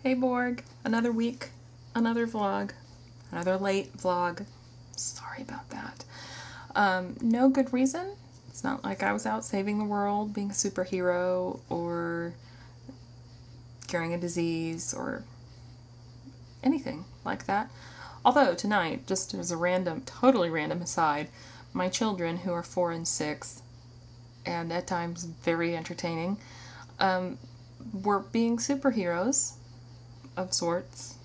Hey Borg, another week, another vlog, another late vlog. Sorry about that. No good reason. It's not like I was out saving the world, being a superhero, or curing a disease, or anything like that. Although tonight, just as a random, totally random aside, my children, who are 4 and 6, and at times very entertaining, were being superheroes of sorts.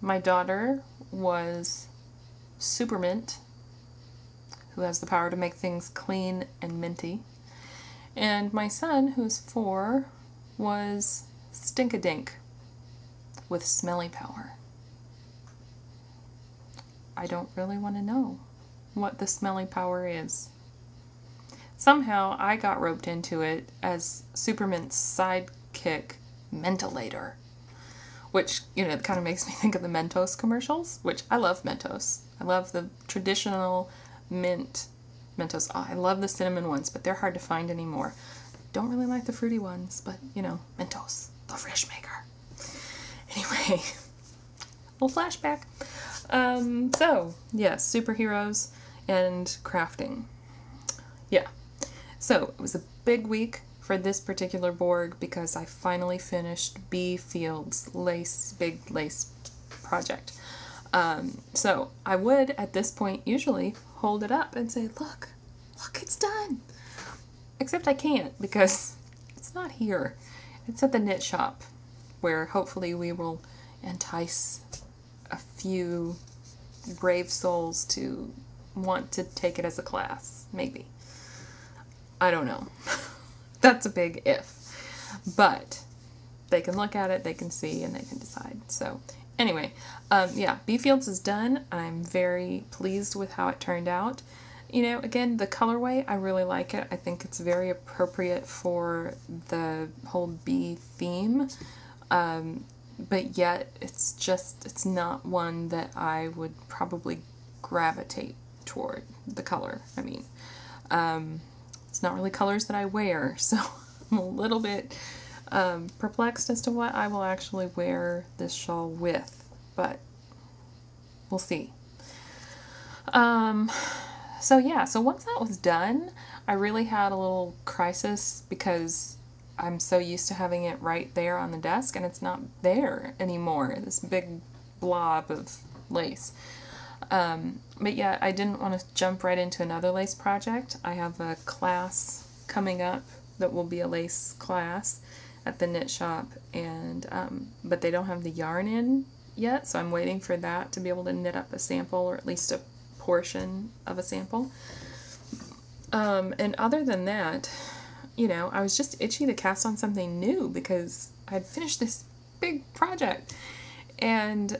My daughter was Supermint, who has the power to make things clean and minty. And my son, who's 4, was Stinkadink, with smelly power. I don't really want to know what the smelly power is. Somehow I got roped into it as Supermint's sidekick, Mentolator. Which, it kind of makes me think of the Mentos commercials, which I love Mentos. I love the traditional mint Mentos. Oh, I love the cinnamon ones, but they're hard to find anymore. Don't really like the fruity ones, but, Mentos, the Freshmaker. Anyway, little flashback. So, yes, superheroes and crafting. Yeah. So, it was a big week for this particular Borg because I finally finished B. Field's big lace project. So I would, at this point, usually hold it up and say, look, it's done. Except I can't because it's not here. It's at the knit shop where hopefully we will entice a few brave souls to want to take it as a class, maybe. I don't know. That's a big if. But they can look at it, they can see, and they can decide. So anyway, yeah, B. Fields is done. I'm very pleased with how it turned out. Again, the colorway, I really like it. I think it's very appropriate for the whole bee theme. But yet, it's not one that I would probably gravitate toward, the color. I mean, it's not really colors that I wear, so I'm a little bit perplexed as to what I will actually wear this shawl with, but we'll see. So yeah, so once that was done, I really had a little crisis because I'm so used to having it right there on the desk, and it's not there anymore, this big blob of lace. But yeah, I didn't want to jump right into another lace project. I have a class coming up that will be a lace class at the knit shop, and but they don't have the yarn in yet, so I'm waiting for that to be able to knit up a sample, or at least a portion of a sample. And other than that, I was just itchy to cast on something new because I'd finished this big project, and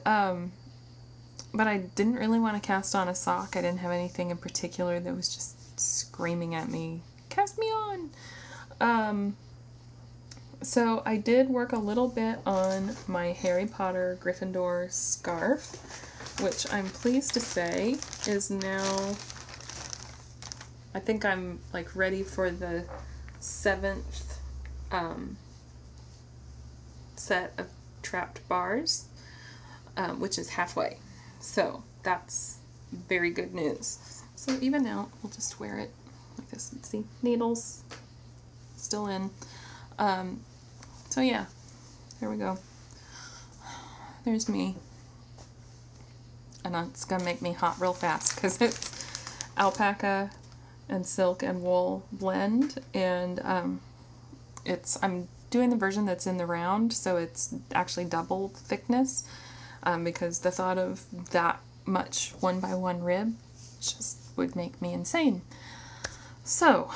but I didn't really want to cast on a sock. I didn't have anything in particular that was just screaming at me, cast me on. So I did work a little bit on my Harry Potter Gryffindor scarf, which I'm pleased to say is now, I think I'm like ready for the 7th set of trapped bars, which is halfway. So that's very good news. So even now, we'll just wear it like this. See, needles still in. So yeah, there we go. There's me. And it's gonna make me hot real fast because it's alpaca and silk and wool blend, and I'm doing the version that's in the round, so it's actually double thickness, because the thought of that much 1x1 rib just would make me insane. So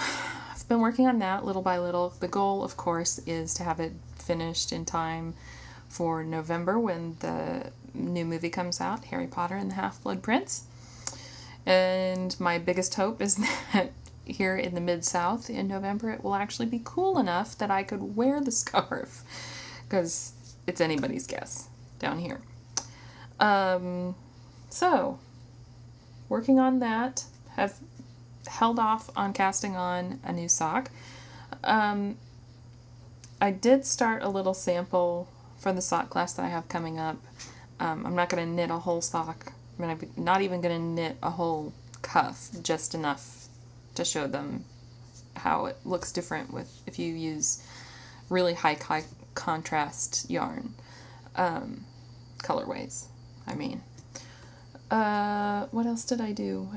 I've been working on that little by little. The goal, of course, is to have it finished in time for November when the new movie comes out, Harry Potter and the Half-Blood Prince. And my biggest hope is that here in the Mid-South in November it will actually be cool enough that I could wear the scarf, because it's anybody's guess down here. So, working on that, have held off on casting on a new sock. I did start a little sample for the sock class that I have coming up. I'm not going to knit a whole sock. I'm not even going to knit a whole cuff, just enough to show them how it looks different with if you use really high contrast yarn colorways. I mean, what else did I do?